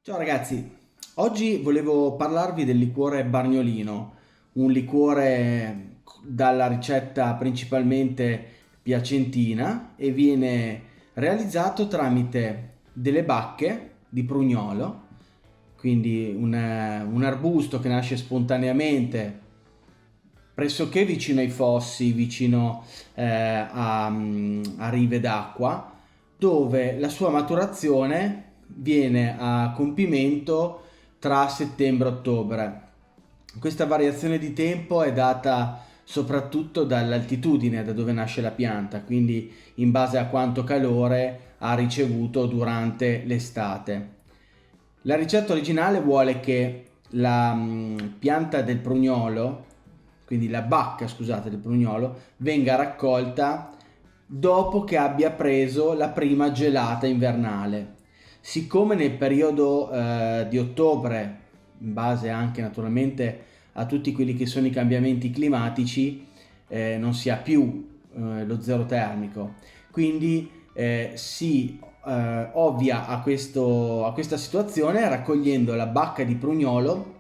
Ciao ragazzi, oggi volevo parlarvi del liquore Bargnolino, un liquore dalla ricetta principalmente piacentina e viene realizzato tramite delle bacche di prugnolo, quindi un arbusto che nasce spontaneamente pressoché vicino ai fossi, vicino a rive d'acqua, dove la sua maturazione viene a compimento tra settembre e ottobre. Questa variazione di tempo è data soprattutto dall'altitudine da dove nasce la pianta, quindi in base a quanto calore ha ricevuto durante l'estate. La ricetta originale vuole che la pianta del prugnolo, quindi la bacca, scusate, del prugnolo, venga raccolta dopo che abbia preso la prima gelata invernale. Siccome nel periodo di ottobre, in base anche naturalmente a tutti quelli che sono i cambiamenti climatici, non si ha più lo zero termico, quindi si ovvia a questa situazione raccogliendo la bacca di prugnolo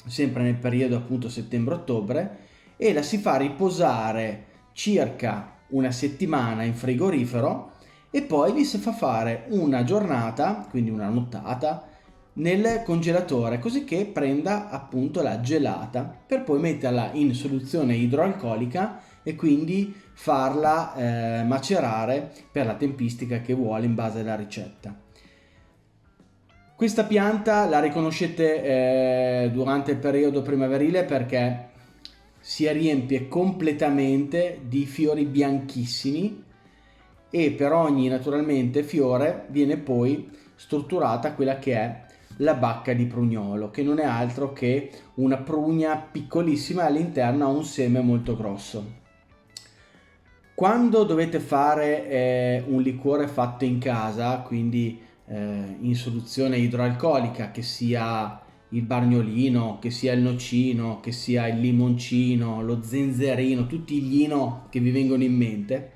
sempre nel periodo appunto settembre-ottobre e la si fa riposare circa una settimana in frigorifero e poi gli si fa fare una giornata, quindi una nottata, nel congelatore così che prenda appunto la gelata per poi metterla in soluzione idroalcolica e quindi farla macerare per la tempistica che vuole in base alla ricetta. Questa pianta la riconoscete durante il periodo primaverile perché si riempie completamente di fiori bianchissimi e per ogni naturalmente fiore viene poi strutturata quella che è la bacca di prugnolo, che non è altro che una prugna piccolissima e all'interno ha un seme molto grosso. Quando dovete fare un liquore fatto in casa, quindi in soluzione idroalcolica, che sia il bargnolino, che sia il nocino, che sia il limoncino, lo zenzerino, tutti gli ino che vi vengono in mente,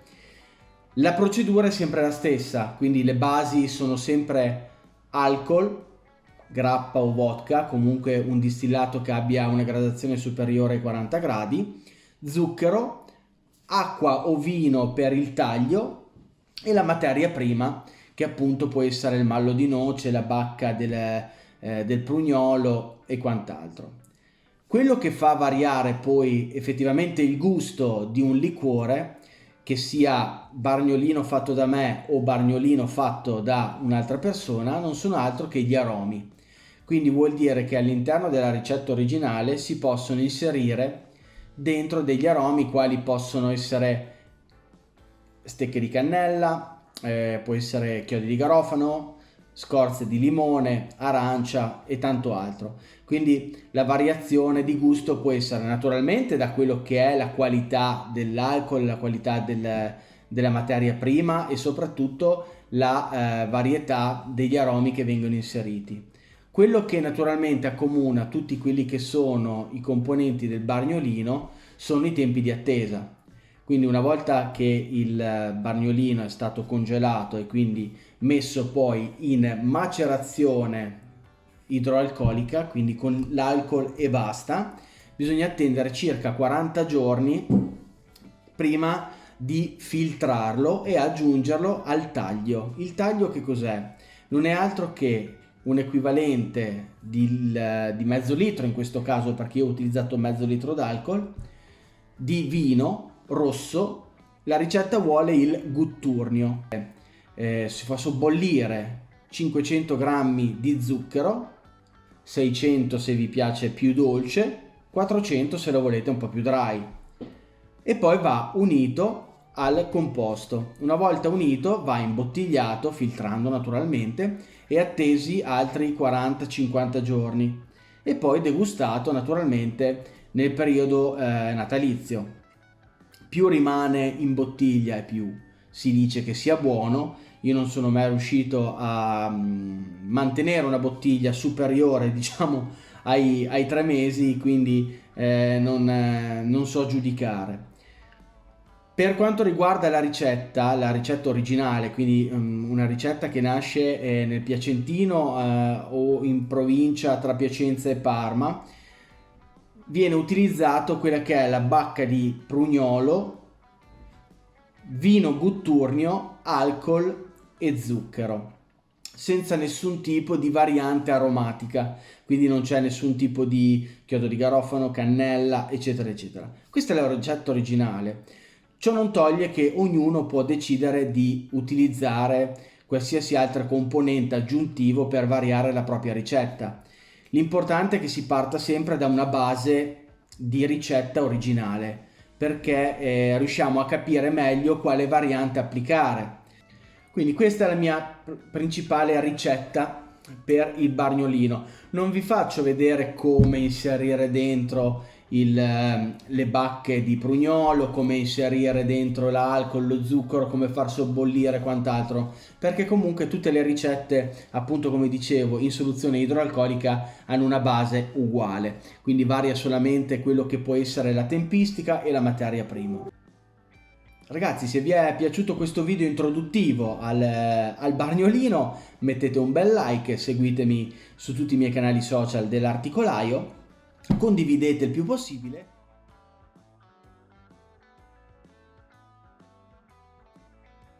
la procedura è sempre la stessa, quindi le basi sono sempre alcol, grappa o vodka, comunque un distillato che abbia una gradazione superiore ai 40 gradi, zucchero, acqua o vino per il taglio e la materia prima che appunto può essere il mallo di noce, la bacca del prugnolo e quant'altro. Quello che fa variare poi effettivamente il gusto di un liquore, che sia bargnolino fatto da me o bargnolino fatto da un'altra persona, non sono altro che gli aromi. Quindi vuol dire che all'interno della ricetta originale si possono inserire dentro degli aromi quali possono essere stecche di cannella, può essere chiodi di garofano, scorze di limone, arancia e tanto altro. Quindi la variazione di gusto può essere naturalmente da quello che è la qualità dell'alcol, la qualità della materia prima e soprattutto la varietà degli aromi che vengono inseriti. Quello che naturalmente accomuna tutti quelli che sono i componenti del bargnolino sono i tempi di attesa. Quindi una volta che il bargnolino è stato congelato e quindi messo poi in macerazione idroalcolica, quindi con l'alcol e basta, bisogna attendere circa 40 giorni prima di filtrarlo e aggiungerlo al taglio. Il taglio che cos'è? Non è altro che un equivalente di mezzo litro, in questo caso perché io ho utilizzato mezzo litro d'alcol, di vino rosso. La ricetta vuole il gutturnio. Si fa sobbollire 500 grammi di zucchero, 600 se vi piace più dolce, 400 se lo volete un po' più dry, e poi va unito al composto. Una volta unito va imbottigliato, filtrando naturalmente, e attesi altri 40-50 giorni e poi degustato naturalmente nel periodo natalizio. Più rimane in bottiglia e più si dice che sia buono. Io non sono mai riuscito a mantenere una bottiglia superiore, diciamo, ai 3 mesi, quindi non so giudicare. Per quanto riguarda la ricetta originale, quindi una ricetta che nasce nel Piacentino o in provincia tra Piacenza e Parma, viene utilizzato quella che è la bacca di prugnolo, vino gutturnio, alcol e zucchero, senza nessun tipo di variante aromatica, quindi non c'è nessun tipo di chiodo di garofano, cannella, eccetera, eccetera. Questa è la ricetta originale. Ciò non toglie che ognuno può decidere di utilizzare qualsiasi altra componente aggiuntivo per variare la propria ricetta. L'importante è che si parta sempre da una base di ricetta originale, perché riusciamo a capire meglio quale variante applicare. Quindi questa è la mia principale ricetta per il bargnolino. Non vi faccio vedere come inserire dentro le bacche di prugnolo, come inserire dentro l'alcol, lo zucchero, come far sobbollire e quant'altro, perché comunque tutte le ricette, appunto come dicevo, in soluzione idroalcolica hanno una base uguale, quindi varia solamente quello che può essere la tempistica e la materia prima. Ragazzi, se vi è piaciuto questo video introduttivo al bargnolino, mettete un bel like, seguitemi su tutti i miei canali social dell'Articolaio, condividete il più possibile